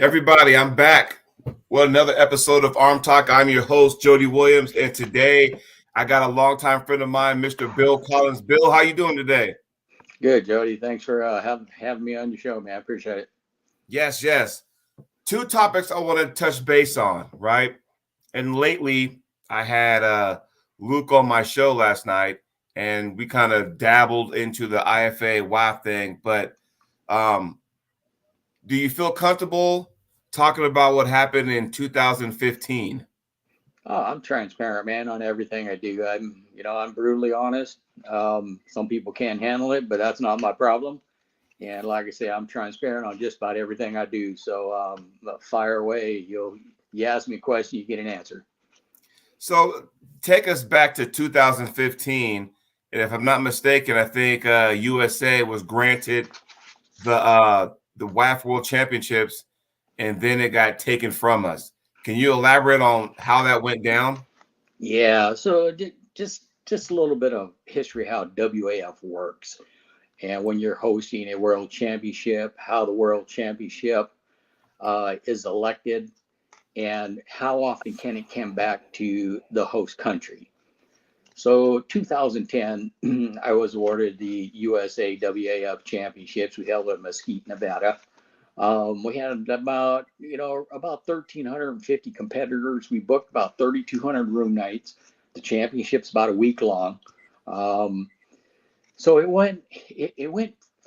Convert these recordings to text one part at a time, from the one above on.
Everybody, I'm back. Well, another episode of ArmTalk. I'm your host, Jody Williams, and today I got a longtime friend of mine, Mr. Bill Collins. Bill, how you doing today? Good, Jody. Thanks for having me on your show, man. I appreciate it. Yes, yes. Two topics I want to touch base on, right? And lately, I had Luke on my show last night, and we kind of dabbled into the IFA WAF thing. But um, do you feel comfortable talking about what happened in 2015? Oh, I'm transparent, man, on everything I do. I'm brutally honest. Some people can't handle it, but that's not my problem. And like I say, I'm transparent on just about everything I do. So fire away. You ask me a question, you get an answer. So take us back to 2015, and if I'm not mistaken, I think USA was granted the WAF World Championships, and then it got taken from us. Can you elaborate on how that went down? Yeah. So just a little bit of history how WAF works, and when you're hosting a world championship, how the world championship is elected and how often can it come back to the host country. So 2010, I was awarded the USA WAF Championships. We held it in Mesquite, Nevada. We had about 1,350 competitors. We booked about 3,200 room nights. The championship's about a week long. Um, so it went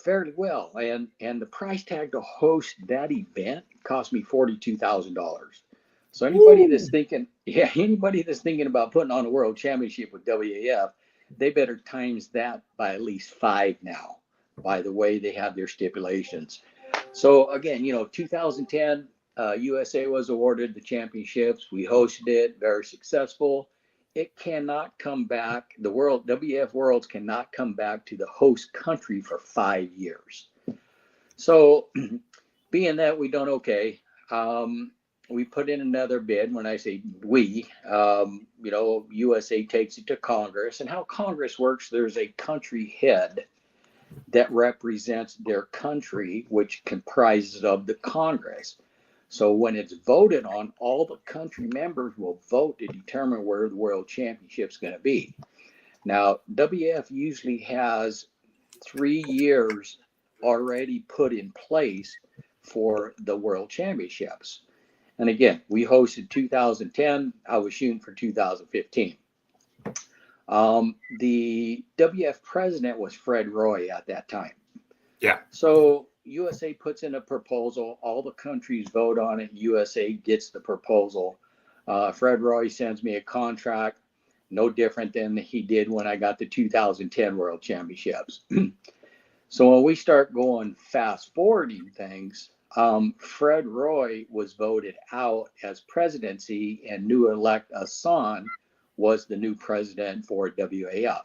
fairly well, and the price tag to host that event cost me $42,000. So Woo. anybody that's thinking about putting on a world championship with WAF, they better times that by at least five now. By the way, they have their stipulations. So again, 2010, USA was awarded the championships. We hosted it, very successful. It cannot come back. The world WF Worlds cannot come back to the host country for 5 years. So, being that we done okay, we put in another bid. When I say we, USA takes it to Congress, and how Congress works, there's a country head that represents their country, which comprises of the Congress. So when it's voted on, all the country members will vote to determine where the world championship is going to be. Now, WF usually has 3 years already put in place for the world championships. And again, we hosted 2010. I was shooting for 2015. The WF president was Fred Roy at that time. Yeah. So USA puts in a proposal. All the countries vote on it. USA gets the proposal. Fred Roy sends me a contract, no different than he did when I got the 2010 World Championships. So when we start going fast forwarding things, Fred Roy was voted out as presidency, and new elect Hassan was the new president for WAF.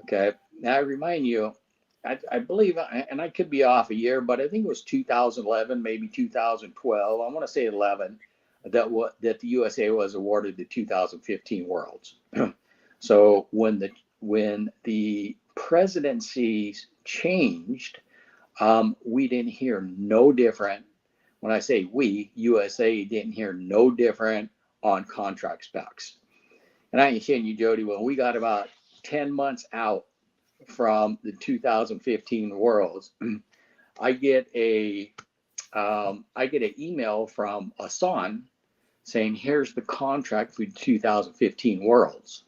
Okay. Now I remind you, I believe, and I could be off a year, but I think it was 2011, maybe 2012. I want to say 11 that the USA was awarded the 2015 Worlds. So when the presidencies changed, we didn't hear no different. When I say we, USA didn't hear no different on contract specs. And I ain't kidding you, Jody. When we got about 10 months out from the 2015 Worlds, I get an email from Asan saying, "Here's the contract for the 2015 Worlds."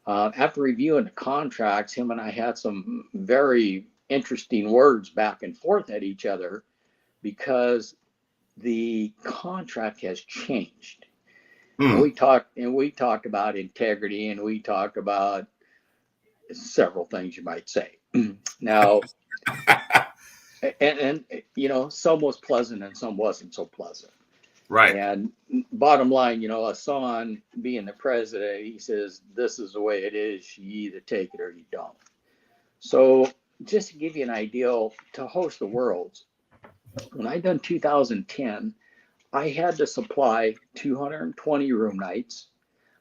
After reviewing the contracts, him and I had some very interesting words back and forth at each other because the contract has changed. And Mm. we talked about integrity, and we talked about several things you might say. Now, and some was pleasant and some wasn't so pleasant. Right. And bottom line, Hassan being the president, he says this is the way it is. You either take it or you don't. So just to give you an idea, to host the Worlds, when I done 2010, I had to supply 220 room nights.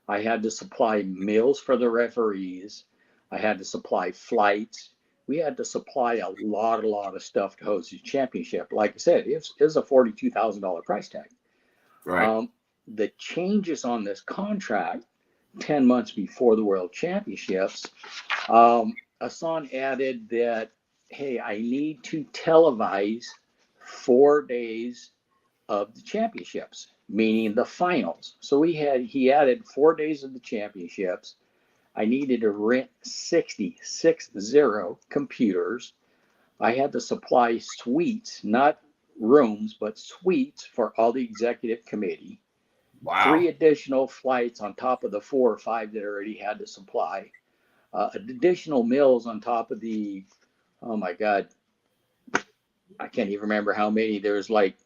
I had to supply meals for the referees. I had to supply flights, we had to supply a lot of stuff to host the championship. Like I said, it's a $42,000 price tag. Right. The changes on this contract 10 months before the World Championships, Asan added that, hey, I need to televise 4 days of the championships, meaning the finals. So he added 4 days of the championships. I needed to rent 60 computers. I had to supply suites, not rooms, but suites for all the executive committee. Wow. 3 additional flights on top of the 4 or 5 that I already had to supply. Additional meals on top of the, oh my God, I can't even remember how many. There's like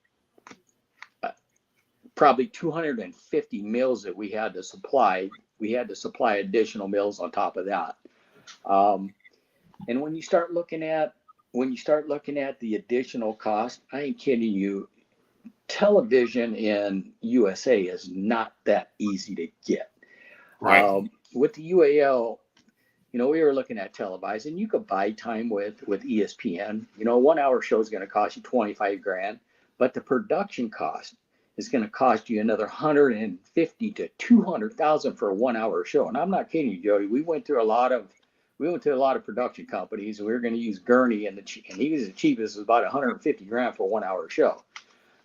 probably 250 meals that we had to supply. We had to supply additional meals on top of that. And when you start looking at the additional cost, I ain't kidding you. Television in USA is not that easy to get. Right. With the UAL, we were looking at televised, and you could buy time with ESPN. 1 hour show is going to cost you 25 grand, but the production cost is going to cost you another 150 to 200,000 for a 1 hour show. And I'm not kidding you, Jody. We went to a lot of production companies, and we were going to use Gurney, and he was the cheapest, was about 150 grand for a 1 hour show.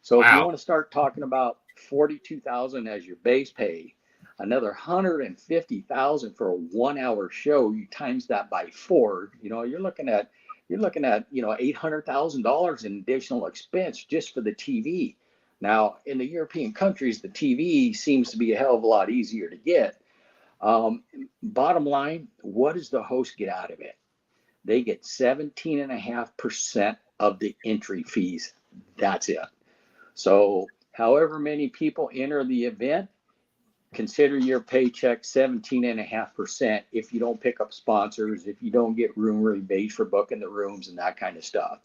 So if you Wow. want to start talking about 42,000 as your base pay, another 150,000 for a 1 hour show, you times that by 4, you're looking at $800,000 in additional expense just for the TV. Now, in the European countries, the TV seems to be a hell of a lot easier to get. Bottom line, what does the host get out of it? They get 17.5% of the entry fees. That's it. So however many people enter the event, consider your paycheck 17.5% if you don't pick up sponsors, if you don't get room rebates for booking the rooms and that kind of stuff.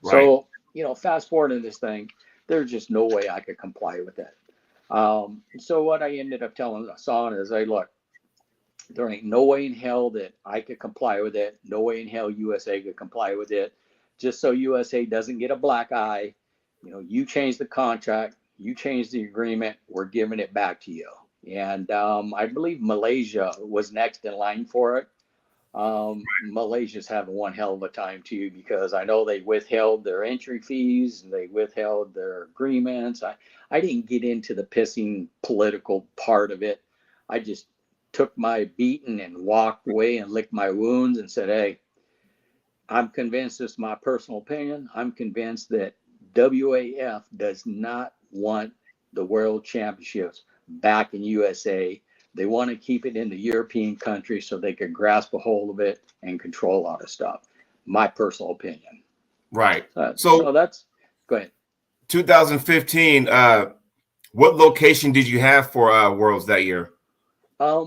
Right. So, fast forward to this thing, there's just no way I could comply with it. So what I ended up telling Hassan is, hey, look, there ain't no way in hell that I could comply with it. No way in hell USA could comply with it. Just so USA doesn't get a black eye, you change the contract, you change the agreement, we're giving it back to you. And I believe Malaysia was next in line for it. Malaysia's having one hell of a time too, because I know they withheld their entry fees and they withheld their agreements. I didn't get into the pissing political part of it. I just took my beating and walked away and licked my wounds and said, hey, I'm convinced, this is my personal opinion, I'm convinced that WAF does not want the World Championships back in USA. They want to keep it in the European countries so they could grasp a hold of it and control a lot of stuff. My personal opinion. Right. So that's, go ahead. 2015, what location did you have for Worlds that year?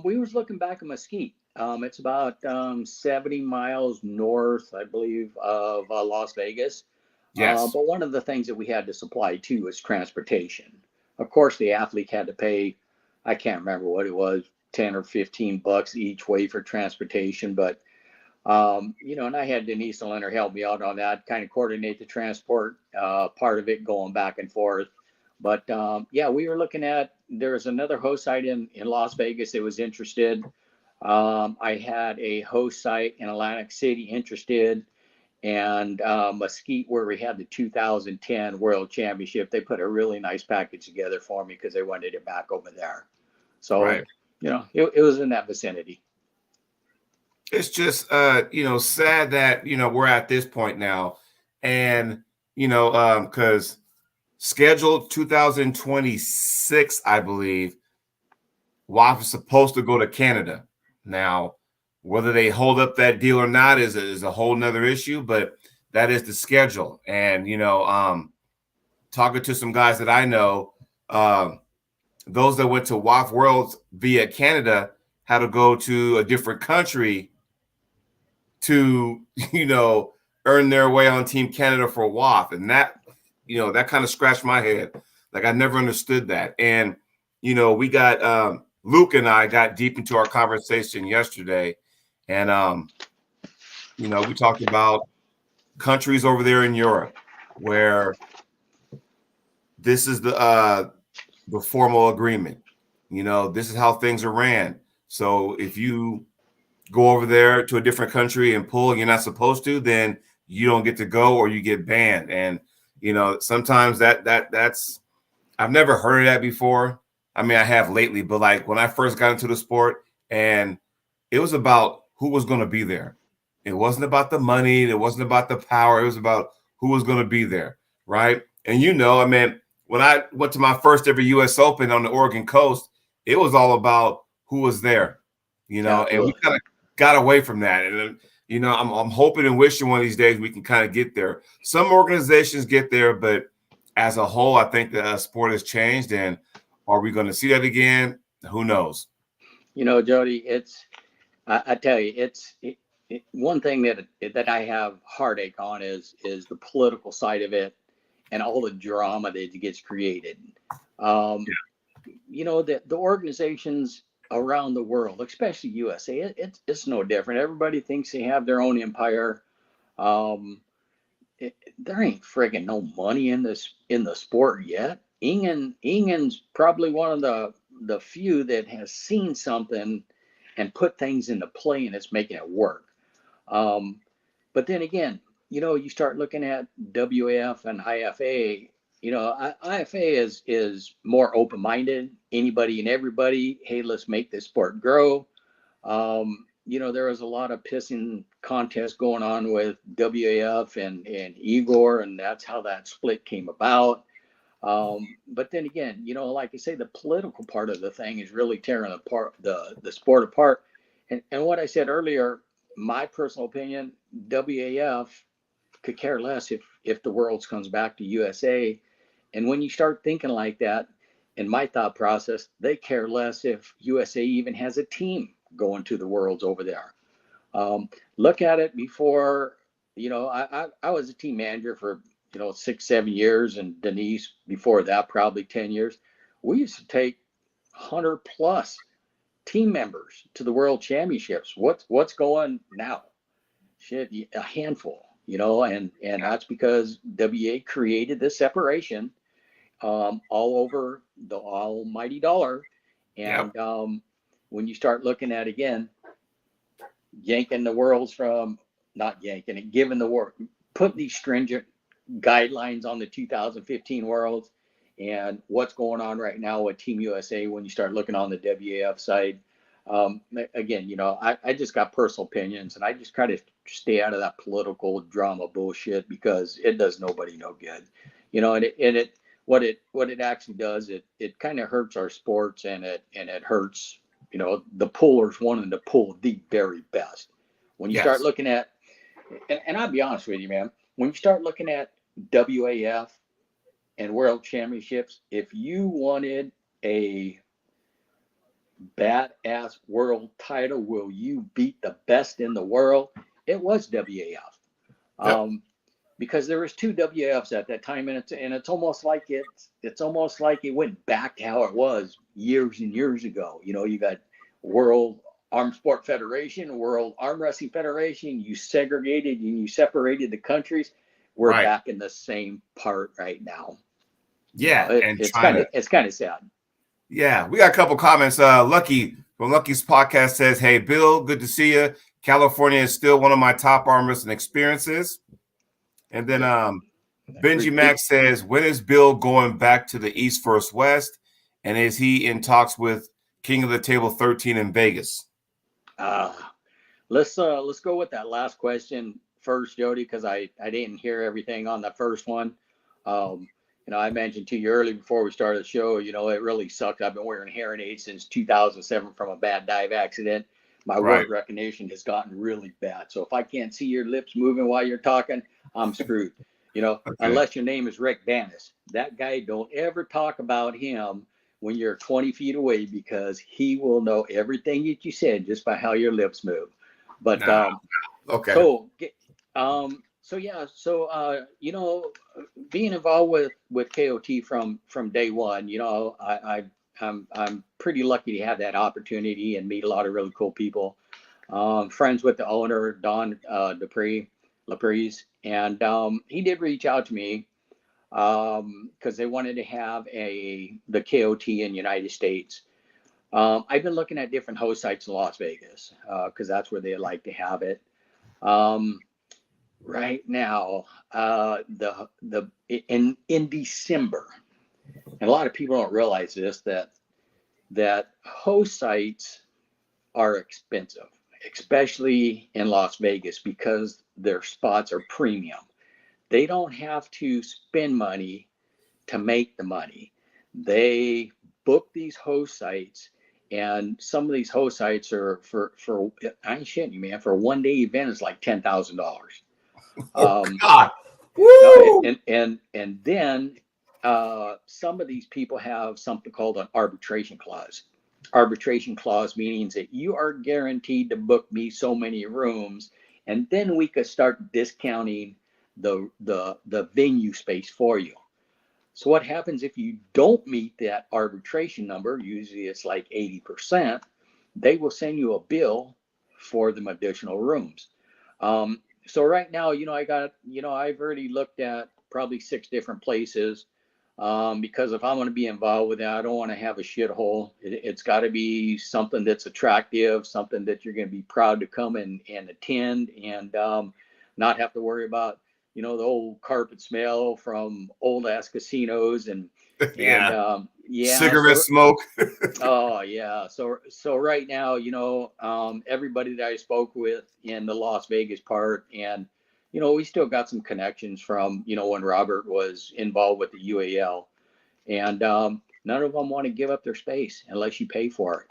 We was looking back at Mesquite. It's about 70 miles north, I believe, of Las Vegas. Yes. But one of the things that we had to supply too was transportation. Of course, the athlete had to pay, I can't remember what it was, 10 or 15 bucks each way for transportation. But, and I had Denise Leonard help me out on that, kind of coordinate the transport part of it, going back and forth. But we were looking at, there was another host site in Las Vegas that was interested. I had a host site in Atlantic City interested, and Mesquite, where we had the 2010 World Championship. They put a really nice package together for me because they wanted it back over there. So, right. It was in that vicinity. It's just, sad that, we're at this point now. And, because scheduled 2026, I believe, WAF is supposed to go to Canada. Now, whether they hold up that deal or not is a whole nother issue, but that is the schedule. And, talking to some guys that I know, those that went to WAF Worlds via Canada had to go to a different country to, earn their way on Team Canada for WAF. And that, that kind of scratched my head. Like, I never understood that. And, we got Luke and I got deep into our conversation yesterday. And, we talked about countries over there in Europe where this is the formal agreement. This is how things are ran. So if you go over there to a different country and pull and you're not supposed to, then you don't get to go or you get banned. And sometimes that's I've never heard of that before. I mean, I have lately, but like when I first got into the sport, and it was about who was going to be there. It wasn't about the money. It wasn't about the power. It was about who was going to be there, right? And I mean, when I went to my first ever U.S. Open on the Oregon coast, it was all about who was there, and we Absolutely. kind of got away from that. And I'm hoping and wishing one of these days we can kind of get there. Some organizations get there, but as a whole, I think the sport has changed. And are we going to see that again? Who knows? Jody, I tell you, one thing that I have heartache on is the political side of it and all the drama that gets created. Um, the organizations around the world, especially USA, it's no different. Everybody thinks they have their own empire. Um, there ain't friggin' no money in the sport yet. Ingen's probably one of the few that has seen something and put things into play and it's making it work. Um, but then again, you start looking at WAF and IFA. IFA is more open minded. Anybody and everybody. Hey, let's make this sport grow. There was a lot of pissing contests going on with WAF and Igor, and that's how that split came about. But then again, like I say, the political part of the thing is really tearing apart the sport apart. And what I said earlier, my personal opinion, WAF could care less if the Worlds comes back to USA. And when you start thinking like that, in my thought process, they care less if USA even has a team going to the Worlds over there. Look at it before, I was a team manager for 6-7 years, and Denise before that probably 10 years. We used to take 100 plus team members to the World Championships. What's going now? Shit, a handful, and that's because WA created this separation all over the almighty dollar. Yep. And when you start looking at again, yanking the worlds from not yanking it, giving the world, put these stringent guidelines on the 2015 worlds and what's going on right now with Team USA when you start looking on the WAF side. Again, I just got personal opinions and I just try to stay out of that political drama bullshit because it does nobody no good. What it actually does, it kind of hurts our sports and it hurts, the pullers wanting to pull the very best. When you start Yes. looking at, and I'll be honest with you, man, when you start looking at WAF and World Championships, if you wanted a badass world title, will you beat the best in the world? It was WAF. Yep. Because there was two WAFs at that time, and it's almost like it's almost like it went back to how it was years and years ago. You got World Arm Sport Federation, World Arm Wrestling Federation. You segregated and you separated the countries. We're Right. back in the same part right now. Yeah. And It's trying kind to, of it's kind of sad. yeah, we got a couple comments. Lucky from Lucky's podcast says, "Hey, Bill, good to see you. California is still one of my top arm wrestling experiences." And then Benji Max says, "When is Bill going back to the East First West? And is he in talks with King of the Table 13 in Vegas?" Uh, let's go with that last question first, Jody, because I didn't hear everything on the first one. Um, I mentioned to you earlier before we started the show, it really sucked. I've been wearing hearing aids since 2007 from a bad dive accident. My Right. word recognition has gotten really bad. So if I can't see your lips moving while you're talking, I'm screwed. Okay. Unless your name is Rick Banis. That guy, don't ever talk about him when you're 20 feet away because he will know everything that you said just by how your lips move. But Nah. Okay. cool. So yeah, being involved with KOT from day one, I'm pretty lucky to have that opportunity and meet a lot of really cool people. Friends with the owner, Don Laprise, and he did reach out to me because they wanted to have the KOT in the United States. I've been looking at different host sites in Las Vegas because that's where they like to have it. Right now, in December, and a lot of people don't realize this, that host sites are expensive, especially in Las Vegas, because their spots are premium. They don't have to spend money to make the money. They book these host sites, and some of these host sites are for I ain't shitting you, man. For a 1 day event, it's like $10,000. Oh Um, God. no, Woo! and then some of these people have something called an arbitration clause. Arbitration clause means that you are guaranteed to book me so many rooms, and then we could start discounting the venue space for you. So what happens if you don't meet that arbitration number? Usually it's like 80%. They will send you a bill for them additional rooms. So right now, I've already looked at probably 6 different places, because if I'm going to be involved with that, I don't want to have a shithole. It's got to be something that's attractive, something that you're going to be proud to come and attend, and not have to worry about, the old carpet smell from old ass casinos and Yeah. yeah. Cigarette smoke. Oh yeah. So right now, everybody that I spoke with in the Las Vegas part, and we still got some connections from when Robert was involved with the UAL, and none of them want to give up their space unless you pay for it.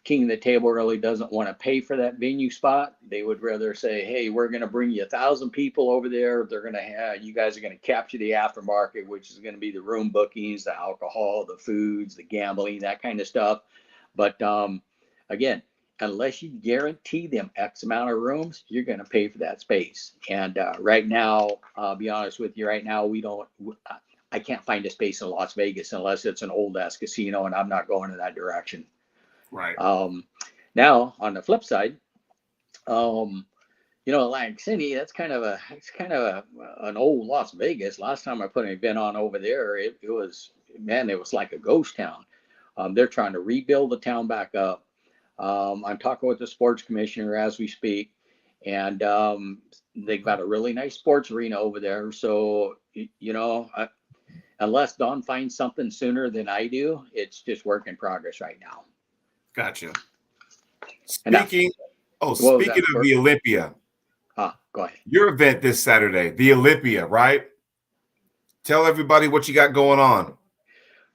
King of the Table really doesn't want to pay for that venue spot. They would rather say, "Hey, we're going to bring you 1,000 people over there. They're going to have you guys are going to capture the aftermarket, which is going to be the room bookings, the alcohol, the foods, the gambling, that kind of stuff." But again, unless you guarantee them X amount of rooms, you're going to pay for that space. And right now, I'll be honest with you, right now we don't. I can't find a space in Las Vegas unless it's an old ass casino, and I'm not going in that direction. Right. Um, Now, on the flip side, um, Atlantic City, it's kind of an old Las Vegas. Last time I put an event on over there, it was, man, it was like a ghost town. They're trying to rebuild the town back up. I'm talking with the sports commissioner as we speak, and they've got a really nice sports arena over there. So, unless Don finds something sooner than I do, it's just work in progress right now. Gotcha. And now, Speaking, what was speaking that of for? the Olympia, Go ahead. your event this Saturday, the Olympia, right? Tell everybody what you got going on.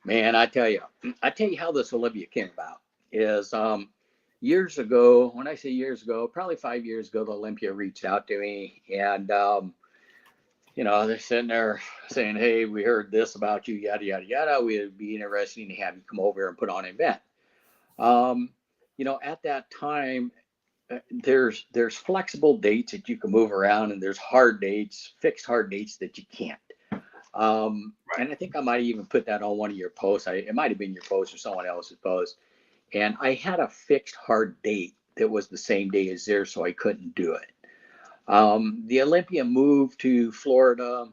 Man, I tell you how this Olympia came about is years ago. When I say years ago, probably 5 years ago, the Olympia reached out to me, and they're sitting there saying, "Hey, we heard this about you, yada yada yada. We'd be interested to have you come over and put on an event." Um, at that time, there's flexible dates that you can move around, and there's hard dates, fixed hard dates that you can't. Right. And I think I might even put that on one of your posts. It might have been your post or someone else's post. And I had a fixed hard date that was the same day as theirs, so I couldn't do it. The Olympia moved to Florida.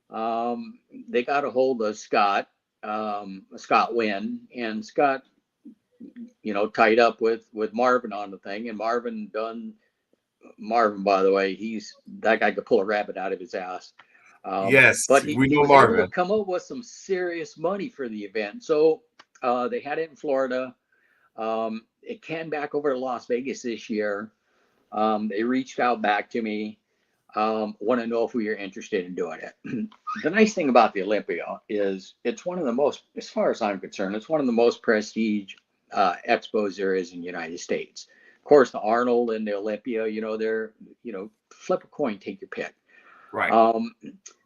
They got a hold of Scott Wynn, and Scott, tied up with Marvin on the thing, and Marvin, by the way, that guy could pull a rabbit out of his ass. Yes, But we he know was able to Marvin. come up with some serious money for the event. So they had it in Florida. It came back over to Las Vegas this year. They reached out back to me, want to know if we were interested in doing it. The nice thing about the Olympia is it's one of the most, as far as I'm concerned, it's one of the most prestige expos there is in the United States. Of course, the Arnold and the Olympia, they're, flip a coin, take your pick. Right. Um,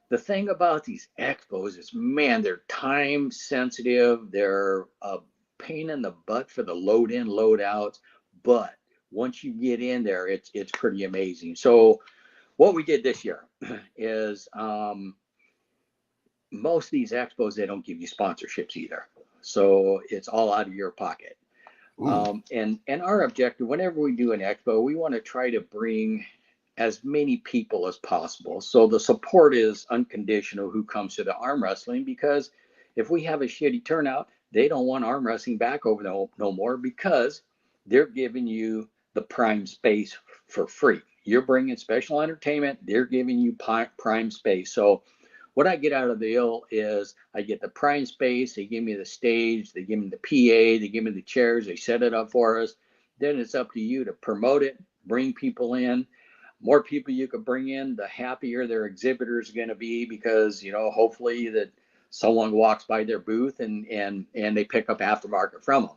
the thing about these expos is, man, they're time sensitive. They're a pain in the butt for the load in, load outs. But once you get in there, it's pretty amazing. So what we did this year is most of these expos, they don't give you sponsorships either. So it's all out of your pocket. Ooh. And our objective, whenever we do an expo, we want to try to bring as many people as possible. So the support is unconditional who comes to the arm wrestling, because if we have a shitty turnout, they don't want arm wrestling back over no more, because they're giving you the prime space for free. You're bringing special entertainment, they're giving you prime space. So what I get out of the deal is I get the prime space, they give me the stage, they give me the PA, they give me the chairs, they set it up for us. Then it's up to you to promote it, bring people in. More people you can bring in, the happier their exhibitors are going to be, because hopefully that someone walks by their booth and they pick up aftermarket from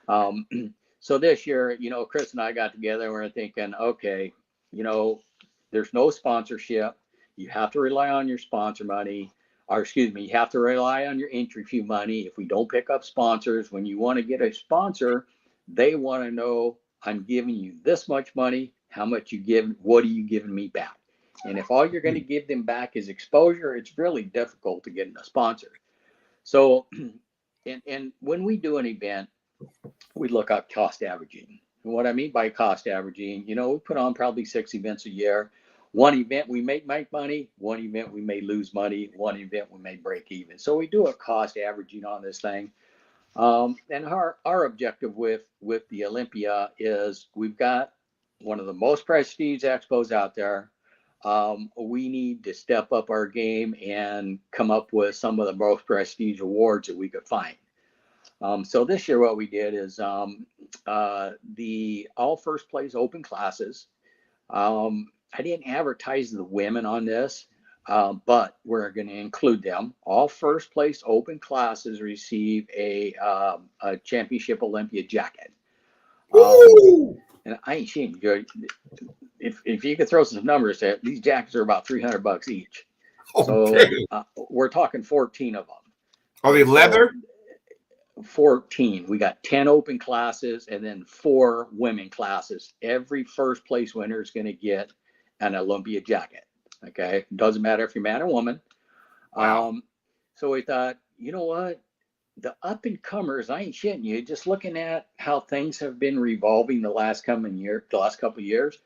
them. So this year, Chris and I got together and we're thinking, okay, there's no sponsorship. You have to rely on your sponsor money, or excuse me, you have to rely on your entry fee money. If we don't pick up sponsors, when you want to get a sponsor, they want to know, I'm giving you this much money. How much you give? What are you giving me back? And if all you're going to give them back is exposure, it's really difficult to get a sponsor. So, and when we do an event, we look up cost averaging. And what I mean by cost averaging, we put on probably 6 events a year. One event we may make money, one event we may lose money, one event we may break even. So we do a cost averaging on this thing. And our objective with the Olympia is, we've got one of the most prestige expos out there. We need to step up our game and come up with some of the most prestige awards that we could find. So this year what we did is the all first place open classes. I didn't advertise the women on this, but we're going to include them. All first place open classes receive a championship Olympia jacket. And I ain't seen good. If you could throw some numbers at, these jackets are about $300 each. Okay. So we're talking 14 of them. Are they leather? 14. We got 10 open classes and then 4 women classes. Every first place winner is going to get an Olympia jacket. Okay. Doesn't matter if you're man or woman. Wow. So we thought, you know what? The up and comers, I ain't shitting you, just looking at how things have been revolving the last couple of years.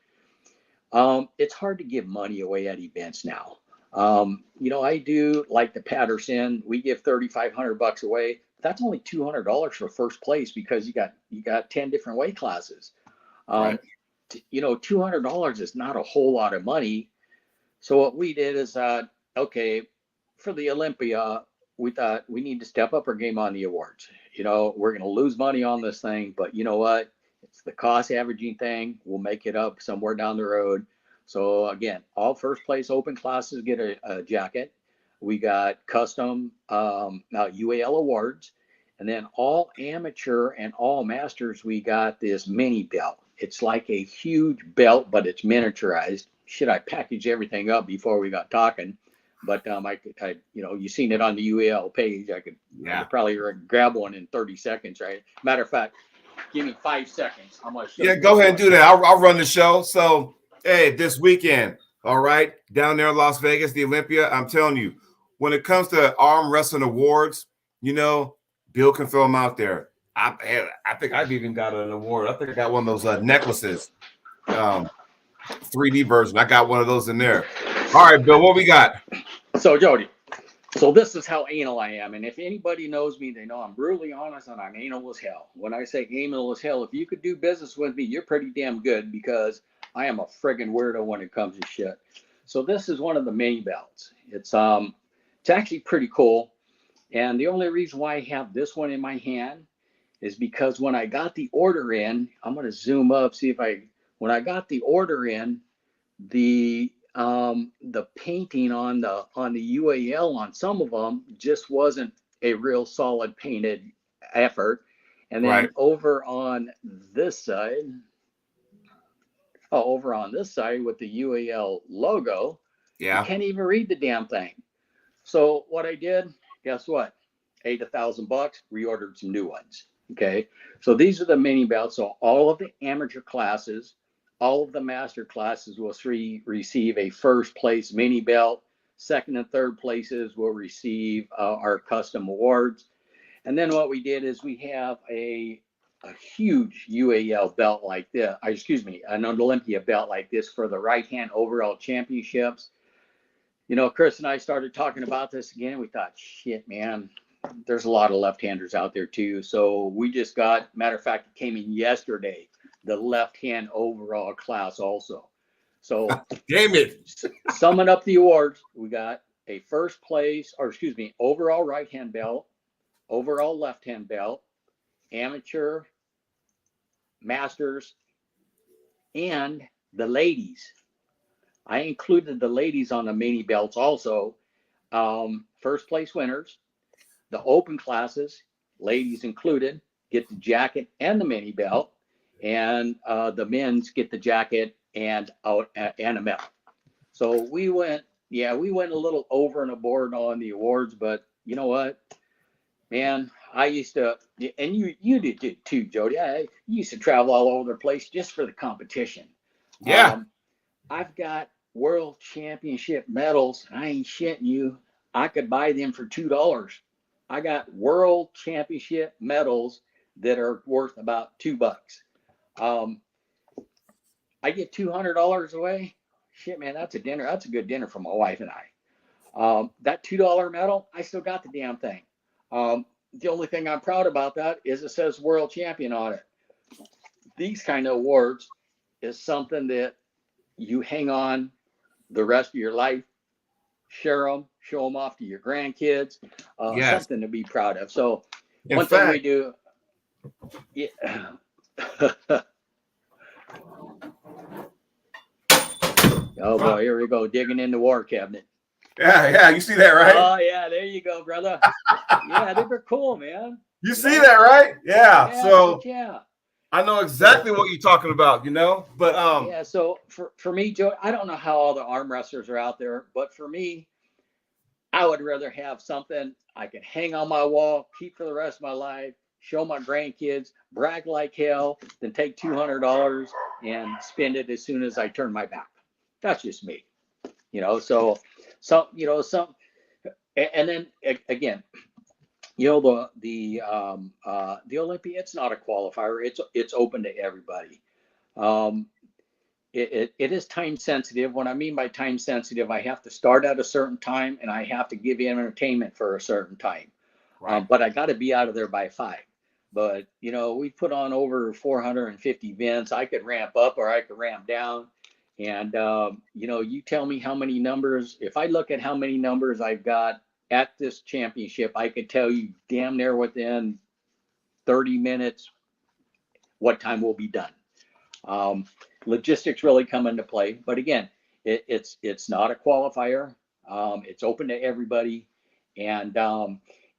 It's hard to give money away at events now. I do like the Patterson. We give $3,500 away. That's only $200 for first place, because you got 10 different weight classes. Right. $200 is not a whole lot of money. So what we did is, okay, for the Olympia, we thought we need to step up our game on the awards. We're going to lose money on this thing, but you know what? It's the cost averaging thing. We'll make it up somewhere down the road. So again, all first place open classes get a jacket. We got custom UAL awards, and then all amateur and all masters, we got this mini belt. It's like a huge belt, but it's miniaturized. Should I package everything up before we got talking? But I you seen it on the UAL page. I could probably grab one in 30 seconds, right? Matter of fact, give me 5 seconds. I'm gonna show you. Go ahead and do that. I'll run the show. So, hey, this weekend, all right, down there in Las Vegas, the Olympia, I'm telling you, when it comes to arm wrestling awards, Bill can throw them out there. I think I've even got an award. I think I got one of those necklaces, 3D version. I got one of those in there. All right, Bill, what we got? So, Jody, this is how anal I am. And if anybody knows me, they know I'm brutally honest and I'm anal as hell. When I say anal as hell, if you could do business with me, you're pretty damn good, because I am a friggin' weirdo when it comes to shit. So this is one of the mini belts. It's actually pretty cool. And the only reason why I have this one in my hand is because when I got the order in, I'm going to zoom up, when I got the order in, the painting on the UAL on some of them just wasn't a real solid painted effort. And then over on this side with the UAL logo, you can't even read the damn thing. So what I did, guess what? Paid $1,000, reordered some new ones. Okay. So these are the mini belts. So all of the amateur classes, all of the master classes will receive a first place mini belt. Second and third places will receive our custom awards. And then what we did is we have a a huge UAL belt like this, excuse me, an Olympia belt like this for the right hand overall championships. Chris and I started talking about this again. We thought, shit, man, there's a lot of left-handers out there too. So we just got, matter of fact, it came in yesterday, the left-hand overall class also. So damn it. Summing up the awards, we got a first place, or excuse me, overall right-hand belt, overall left-hand belt, amateur, masters, and the ladies. I included the ladies on the mini belts also. First place winners, the open classes, ladies included, get the jacket and the mini belt, and the men's get the jacket and a medal. So we went a little over and aboard on the awards, but you know what, man, I used to, and you did too, Jody. I used to travel all over the place just for the competition. Yeah. I've got world championship medals. I ain't shitting you. I could buy them for $2. I got world championship medals that are worth about $2. I get $200 away. Shit, man, that's a dinner. That's a good dinner for my wife and I. That $2 medal, I still got the damn thing. The only thing I'm proud about that is it says world champion on it. These kind of awards is something that you hang on the rest of your life, share them, show them off to your grandkids, Yes. something to be proud of. So In one fact, thing we do, yeah. Oh boy, here we go, digging in the war cabinet. yeah, you see that, right? Oh yeah, there you go, brother. Yeah, they were cool, man. You see that, right? Yeah. Yeah, So yeah. I know exactly what you're talking about, But Yeah, so for me, Joe, I don't know how all the arm wrestlers are out there, but for me, I would rather have something I can hang on my wall, keep for the rest of my life, show my grandkids, brag like hell, than take $200 and spend it as soon as I turn my back. That's just me, So some, some, and then again, the Olympia, it's not a qualifier. It's open to everybody. Um, it is time sensitive. What I mean by time sensitive, I have to start at a certain time and I have to give you entertainment for a certain time. right. But I got to be out of there by 5. But we put on over 450 events. I could ramp up or I could ramp down. And you tell me how many numbers. If I look at how many numbers I've got at this championship, I could tell you damn near within 30 minutes what time we'll be done. Logistics really come into play, but again, it's not a qualifier. It's open to everybody, and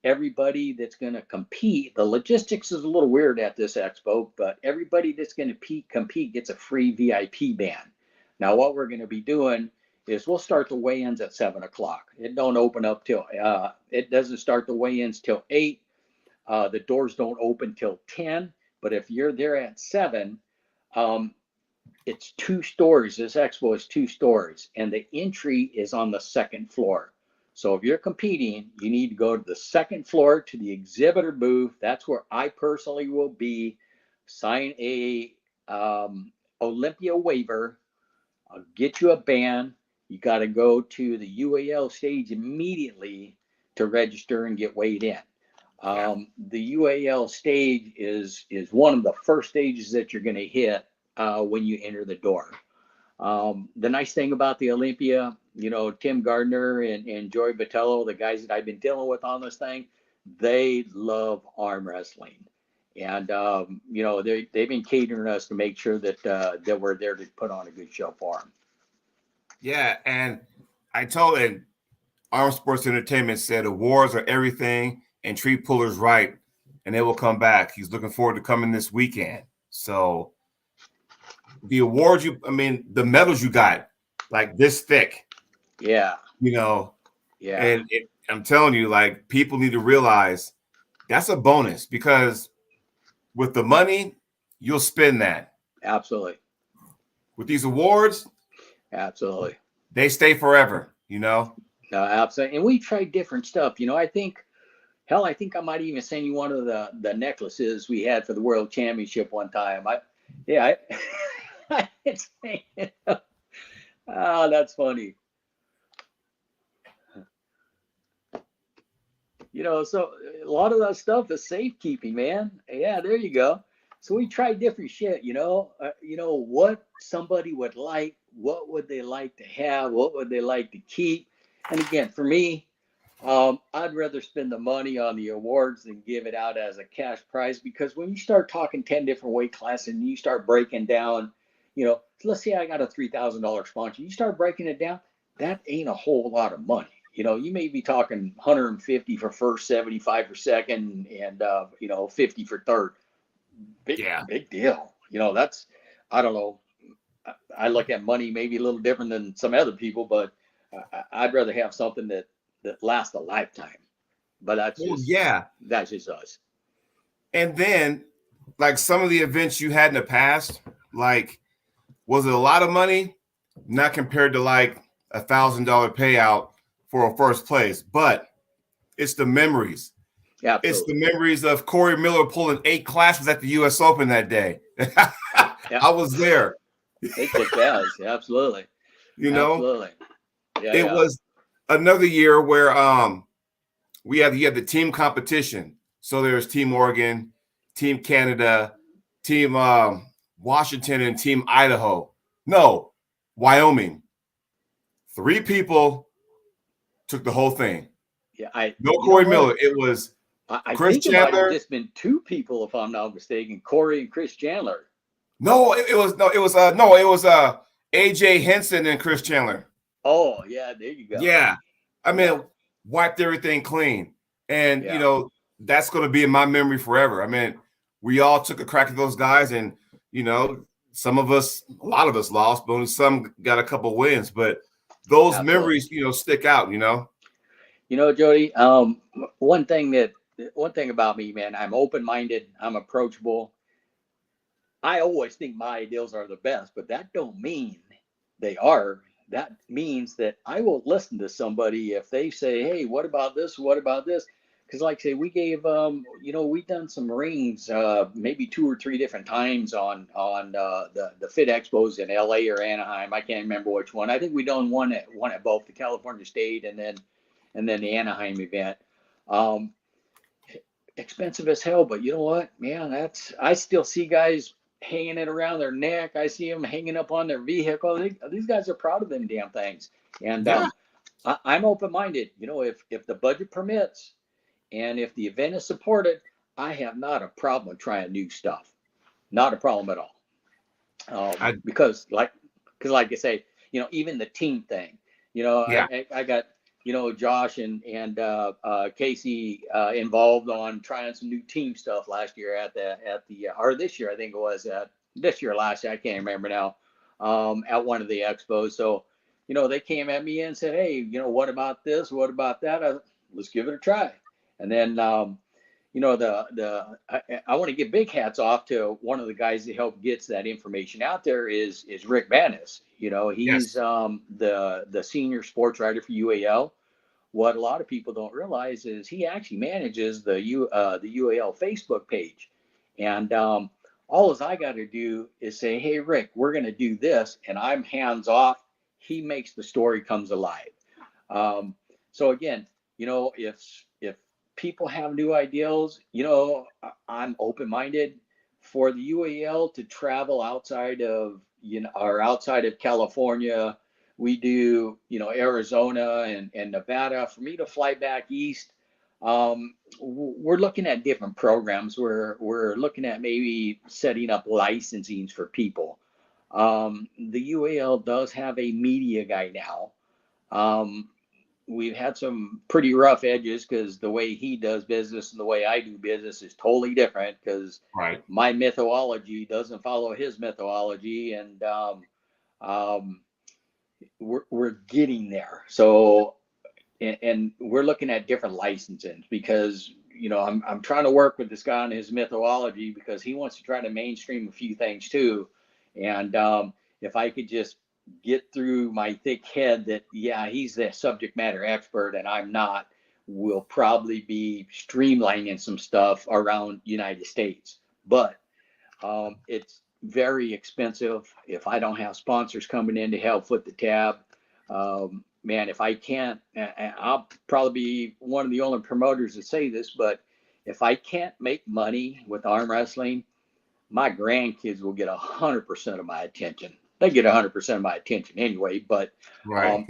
everybody that's going to compete. The logistics is a little weird at this expo, but everybody that's going to compete gets a free VIP band. Now, what we're going to be doing is we'll start the weigh-ins at 7:00. It don't open up till it doesn't start the weigh-ins till 8. The doors don't open till 10. But if you're there at 7, it's 2 stories. This expo is 2 stories, and the entry is on the 2nd floor. So if you're competing, you need to go to the 2nd floor to the exhibitor booth. That's where I personally will be. Sign a Olympia waiver. I'll get you a band. You got to go to the UAL stage immediately to register and get weighed in. The UAL stage is one of the first stages that you're going to hit when you enter the door. The nice thing about the Olympia, Tim Gardner and Joey Botello, the guys that I've been dealing with on this thing, they love arm wrestling. And, they've been catering us to make sure that we're there to put on a good show for them. Yeah, and I told him, Arm Sports Entertainment said awards are everything and treat pullers right, and they will come back. He's looking forward to coming this weekend. So the awards the medals you got, like this thick. Yeah. Yeah. And I'm telling you, like, people need to realize that's a bonus because with the money, you'll spend that. Absolutely. With these awards, absolutely, they stay forever, absolutely. And we tried different stuff. I think, Hell, I think I might even send you one of the necklaces we had for the World Championship one time. Yeah, it's, oh, that's funny. So a lot of that stuff is safekeeping, man. Yeah, there you go. So we try different shit, what somebody would like, what would they like to have, what would they like to keep. And again, for me, I'd rather spend the money on the awards than give it out as a cash prize, because when you start talking 10 different weight classes and you start breaking down, let's say I got a $3,000 sponsor, you start breaking it down, that ain't a whole lot of money. You may be talking 150 for first, 75 for second, and 50 for third. Yeah. Big deal. That's, I don't know. I look at money maybe a little different than some other people, but I'd rather have something that lasts a lifetime. But Well, yeah. that's just us. And then, like some of the events you had in the past, like, was it a lot of money? Not compared to like $1,000 payout for a first place, but it's the memories. Yeah, It's the absolutely. memories of Corey Miller pulling 8 classes at the U.S. Open that day. Yeah, I was there. they kicked ass. Absolutely. You know, Absolutely. Yeah, it yeah. was another year where you had the team competition. So there's Team Oregon, Team Canada, Team Washington, and Team Idaho. No, Wyoming. 3 people took the whole thing. Yeah, No you know Corey what? Miller. It was I Chris think it might have Chandler. just been 2 people, if I'm not mistaken, Corey and Chris Chandler. No, it was AJ Henson and Chris Chandler. Oh, yeah, there you go. Yeah. I Yeah, mean, wiped everything clean. And yeah, that's going to be in my memory forever. I mean, we all took a crack at those guys, and some of us, a lot of us lost, but some got a couple wins. But those absolutely. memories, stick out. Jody, one thing about me, man, I'm open-minded, I'm approachable. I always think my ideals are the best, but that don't mean they are. That means that I will listen to somebody if they say, "Hey, what about this? What about this?" Because, like I say, we gave, we've done some rings, maybe 2 or 3 different times on the Fit Expos in LA or Anaheim. I can't remember which one. I think we done one at both the California State and then the Anaheim event. Um, Expensive as hell, but you know what, man? I still see guys hanging it around their neck. I see them hanging up on their vehicle. These guys are proud of them damn things, and Yeah. I'm open minded. If the budget permits and if the event is supported, I have not a problem with trying new stuff. Not a problem at all. I Because like I say, even the team thing, yeah. I got, Josh and Casey involved on trying some new team stuff last year or this year, I think it was this year, last year, I can't remember now, at one of the expos. So, they came at me and said, "Hey, what about this? What about that? Let's give it a try." And then, I want to give big hats off to one of the guys that helped gets that information out there is Rick Vanis. He's Yes. the senior sports writer for UAL. What a lot of people don't realize is he actually manages the UAL Facebook page, and all as I got to do is say, "Hey, Rick, we're going to do this," and I'm hands off. He makes the story comes alive. Um, so again, if people have new ideals, I'm open minded for the UAL to travel outside of or outside of California. We do Arizona and Nevada. For me to fly back east, we're looking at different programs. We're looking at maybe setting up licensings for people. The UAL does have a media guy now. Um, we've had some pretty rough edges because the way he does business and the way I do business is totally different because Right. my methodology doesn't follow his methodology, and um, we're getting there. So, and we're looking at different licensing because I'm trying to work with this guy on his methodology because he wants to try to mainstream a few things too, and if I could just get through my thick head that yeah he's the subject matter expert and I'm not, we'll probably be streamlining some stuff around United States. But it's very expensive. If I don't have sponsors coming in to help foot the tab, man, if I can't, I'll probably be one of the only promoters to say this, but if I can't make money with arm wrestling, my grandkids will get 100% of my attention. They get 100% of my attention anyway, but Right.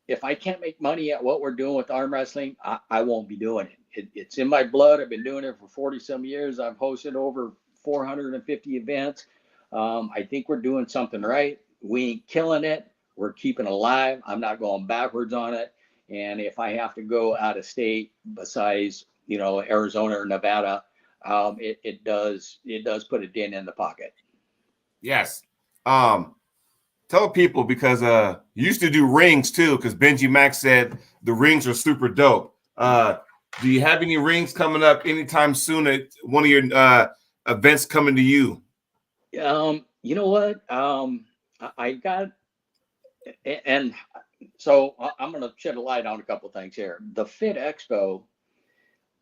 if I can't make money at what we're doing with arm wrestling, I won't be doing it. It's in my blood. I've been doing it for 40 some years. I've hosted over 450 events. I think we're doing something right. We ain't killing it. We're keeping alive. I'm not going backwards on it. And if I have to go out of state, besides Arizona or Nevada, it does put a dent in the pocket. Yes. Tell people, because you used to do rings too, because Benji Mack said the rings are super dope. Do you have any rings coming up anytime soon at one of your events coming to you? You know what? I got, and so I'm going to shed a light on a couple of things here. The Fit Expo,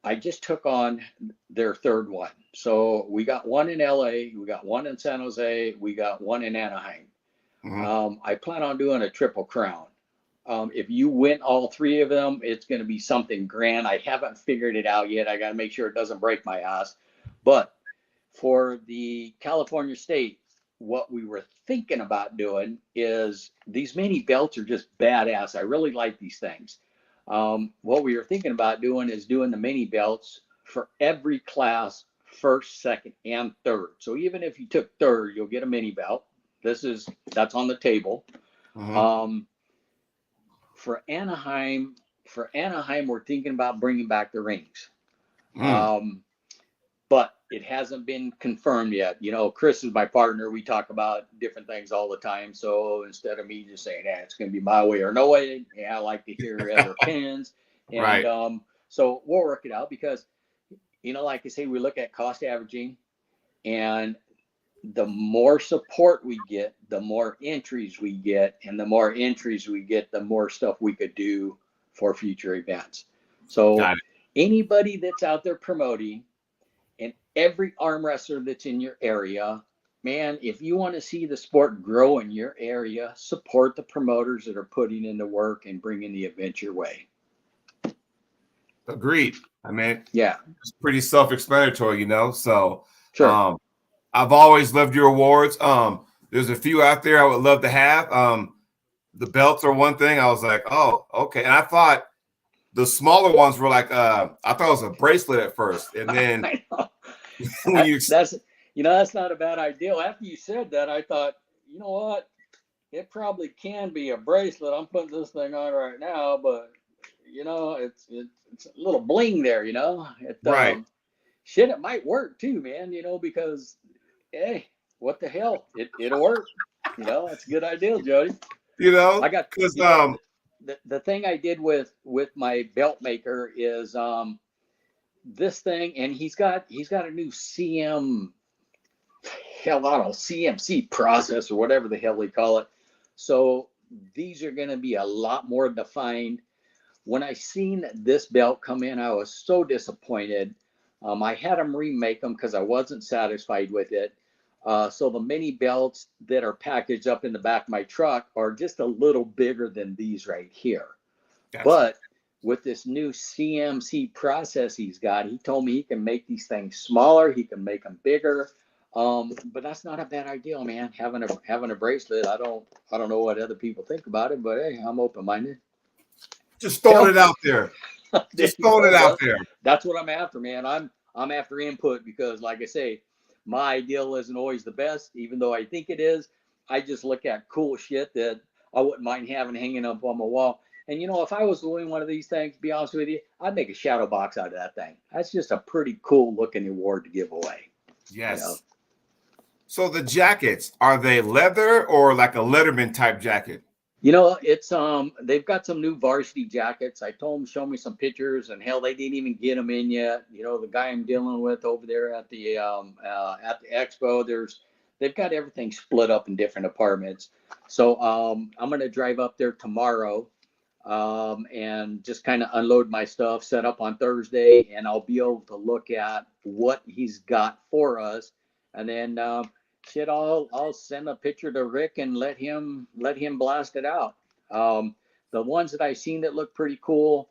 I just took on their third one. So we got one in LA, we got one in San Jose, we got one in Anaheim. I plan on doing a triple crown. If you win all three of them, it's going to be something grand. I haven't figured it out yet. I got to make sure it doesn't break my ass. But for the California state, what we were thinking about doing is these mini belts are just badass. I really like these things. What we were thinking about doing is doing the mini belts for every class, first, second, and third. So even if you took third, you'll get a mini belt. That's on the table. For Anaheim, we're thinking about bringing back the rings. But it hasn't been confirmed yet. Chris is my partner. We talk about different things all the time. So instead of me just saying, it's going to be my way or no way, I like to hear other opinions. And Right. So we'll work it out because, like I say, we look at cost averaging, and the more support we get, the more entries we get, and the more entries we get, the more stuff we could do for future events. So anybody that's out there promoting, and every arm wrestler that's in your area, man, if you want to see the sport grow in your area, support the promoters that are putting in the work and bringing the event your way. Agreed. I mean, yeah, it's pretty self-explanatory, So, sure. I've always loved your awards. There's a few out there I would love to have. The belts are one thing. I was like, oh, okay. And I thought the smaller ones were like, I thought it was a bracelet at first. And then when that's not a bad idea. After you said that, I thought, you know what? It probably can be a bracelet. I'm putting this thing on right now, but it's a little bling there, right. Shit, it might work too, man, because hey, what the hell? It'll work. That's a good idea, Jody. I got because the thing I did with my belt maker is this thing, and he's got a new CMC process or whatever the hell they call it. So these are going to be a lot more defined. When I seen this belt come in, I was so disappointed. I had them remake them because I wasn't satisfied with it. So the mini belts that are packaged up in the back of my truck are just a little bigger than these right here. Gotcha. But with this new CMC process he's got, he told me he can make these things smaller. He can make them bigger. But that's not a bad idea, man. Having a bracelet. I don't know what other people think about it, but hey, I'm open-minded. Just throwing it out there. Just throwing it out there. That's what I'm after, man. I'm after input because, like I say, my ideal isn't always the best, even though I think it is. I just look at cool shit that I wouldn't mind having hanging up on my wall. And if I was doing one of these things, to be honest with you, I'd make a shadow box out of that thing. That's just a pretty cool looking award to give away. Yes. So the jackets, are they leather or like a Letterman type jacket? It's they've got some new varsity jackets. I told them show me some pictures, and hell, they didn't even get them in yet. The guy I'm dealing with over there at the expo, they've got everything split up in different apartments. So I'm gonna drive up there tomorrow and just kind of unload my stuff, set up on Thursday, and I'll be able to look at what he's got for us, and then shit, I'll send a picture to Rick and let him blast it out. Um, the ones that I've seen that look pretty cool,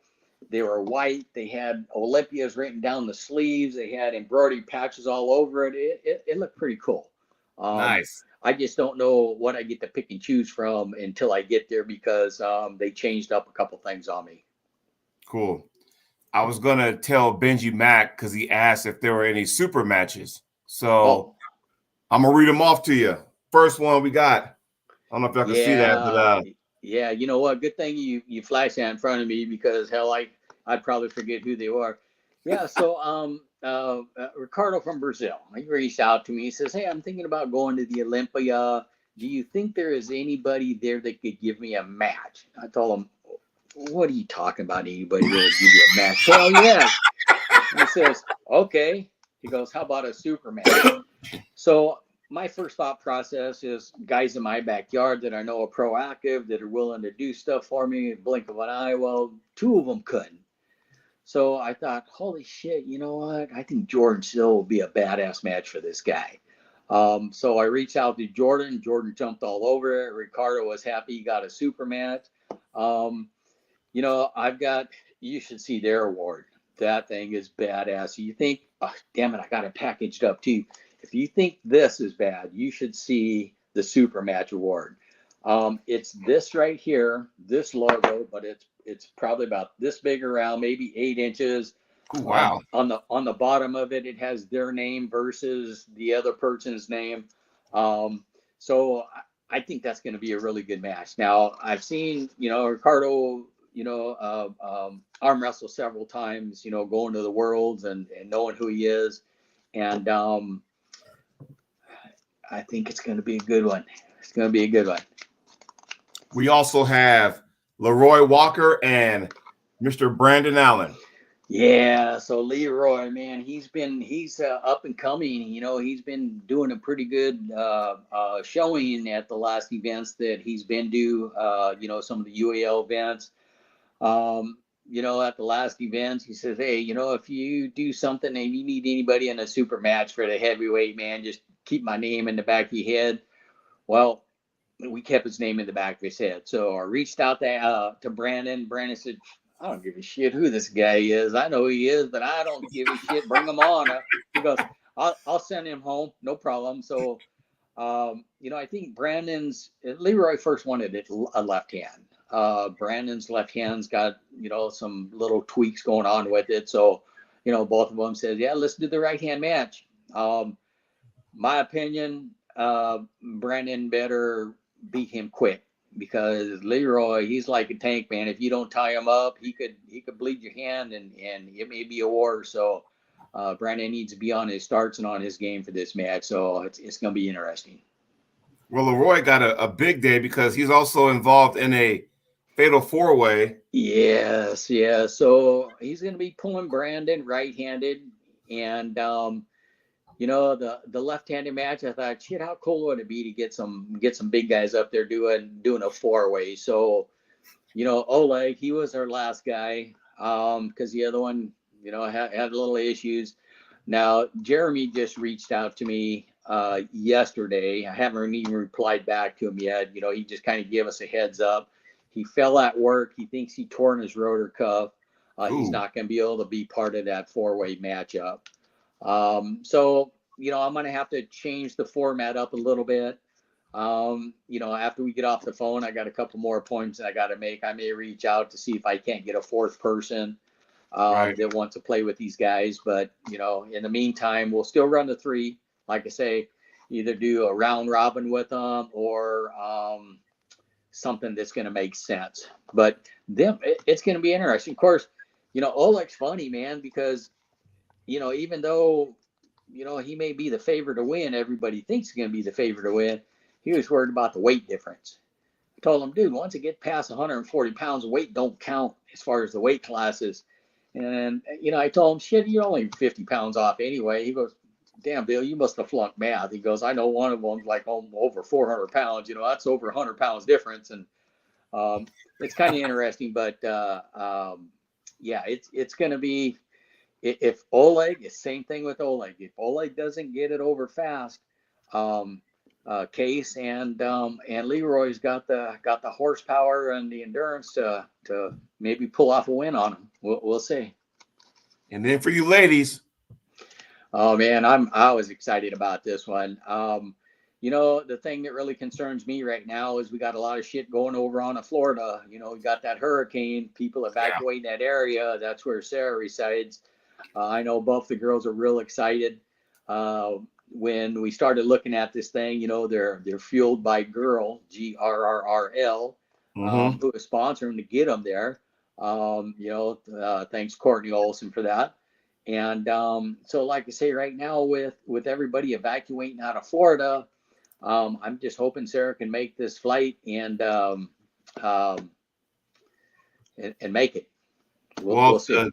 they were white. They had Olympia's written down the sleeves. They had embroidery patches all over it. It looked pretty cool. Um, Nice. I just don't know what I get to pick and choose from until I get there because they changed up a couple things on me. Cool. I was gonna tell Benji Mack because he asked if there were any super matches. Oh, So I'm gonna read them off to you. First one we got. I don't know if y'all can see that, but yeah, yeah. You know what? Good thing you flash that in front of me because hell, I'd probably forget who they were. Yeah. So Ricardo from Brazil, he reached out to me. He says, "Hey, I'm thinking about going to the Olympia. Do you think there is anybody there that could give me a match?" I told him, "What are you talking about? Anybody that'll give you a match?" Hell yes. And he says, "Okay." He goes, "How about a super match?" So my first thought process is guys in my backyard that I know are proactive, that are willing to do stuff for me in blink of an eye. Well, two of them couldn't. So I thought, holy shit, you know what? I think Jordan Still will be a badass match for this guy. So I reached out to Jordan. Jordan jumped all over it. Ricardo was happy he got a super match. Um, I've got, you should see their award. That thing is badass. You think, oh, damn it, I got it packaged up too. If you think this is bad, you should see the Super Match Award. It's this right here, this logo, but it's probably about this big around, maybe 8 inches. oh, wow. On the bottom of it, it has their name versus the other person's name. So I think that's going to be a really good match. Now I've seen Ricardo arm wrestle several times. Going to the worlds and knowing who he is, and I think it's going to be a good one. It's going to be a good one. We also have Leroy Walker and Mr. Brandon Allen. Yeah, so Leroy, man, he's up and coming. He's been doing a pretty good showing at the last events that he's been to. Some of the UAL events. At the last events, he says, "Hey, if you do something and you need anybody in a super match for the heavyweight, man, just keep my name in the back of your head." Well, we kept his name in the back of his head. So I reached out to Brandon. Brandon said, "I don't give a shit who this guy is. I know who he is, but I don't give a shit. Bring him on." He goes, I'll send him home. No problem. So, I think Leroy first wanted it a left hand. Brandon's left hand's got, some little tweaks going on with it. So, both of them said, "Yeah, let's do the right hand match." My opinion, Brandon better beat him quick because Leroy, he's like a tank, man. If you don't tie him up, he could bleed your hand and it may be a war. So Brandon needs to be on his starts and on his game for this match. So it's going to be interesting. Well, Leroy got a big day because he's also involved in a fatal four-way. Yes, yeah. So he's going to be pulling Brandon right-handed, and the left-handed match. I thought, shit, how cool would it be to get some big guys up there doing a four-way. So Oleg, he was our last guy because the other one had little issues. Now Jeremy just reached out to me yesterday. I haven't even replied back to him yet. He just kind of gave us a heads up. He fell at work. He thinks he torn his rotor cuff. He's Ooh, not going to be able to be part of that four-way matchup. So I'm going to have to change the format up a little bit. After we get off the phone, I got a couple more appointments I got to make. I may reach out to see if I can't get a fourth person right. that wants to play with these guys. But, in the meantime, we'll still run the three. Like I say, either do a round robin with them or something that's going to make sense. But it's going to be interesting. Of course, Oleg's funny, man, because, even though, he may be the favorite to win, everybody thinks he's going to be the favorite to win. He was worried about the weight difference. I told him, dude, once it get past 140 pounds, weight don't count as far as the weight classes. And, I told him, shit, you're only 50 pounds off anyway. He goes, damn, Bill, you must have flunked math. He goes, I know one of them's like over 400 pounds. That's over 100 pounds difference. And It's kind of interesting, but yeah, it's going to be if Oleg, it's same thing with Oleg. If Oleg doesn't get it over fast, um, Case and Leroy's got the horsepower and the endurance to maybe pull off a win on him. We'll see. And then for you ladies, Oh man, I was excited about this one. The thing that really concerns me right now is we got a lot of shit going over on Florida. We got that hurricane, people evacuating that area. That's where Sarah resides. I know both the girls are real excited. When we started looking at this thing, they're fueled by Girl, GRRRL, who is sponsoring to get them there. Thanks Courtney Olson for that. And so, like I say, right now with everybody evacuating out of Florida, I'm just hoping Sarah can make this flight and make it. We'll see.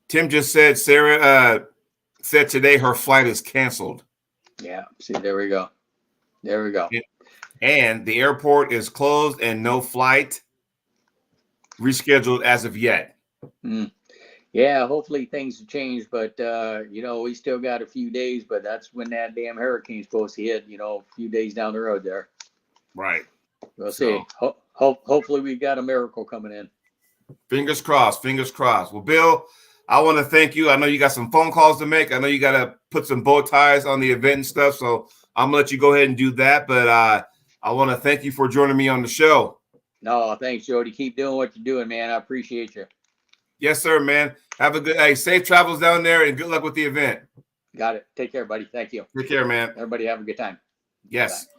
Tim just said Sarah said today her flight is canceled. Yeah. See, there we go. There we go. And the airport is closed and no flight rescheduled as of yet. Yeah, hopefully things have changed, but we still got a few days, but that's when that damn hurricane's supposed to hit, a few days down the road there. Right. We'll see. Hopefully we've got a miracle coming in. Fingers crossed. Fingers crossed. Well, Bill, I want to thank you. I know you got some phone calls to make. I know you got to put some bow ties on the event and stuff, so I'm going to let you go ahead and do that, but I want to thank you for joining me on the show. No, thanks, Jody. Keep doing what you're doing, man. I appreciate you. Yes, sir, man. Have a good safe travels down there and good luck with the event. Got it. Take care, buddy. Thank you. Take care, man. Everybody have a good time. Yes. Bye.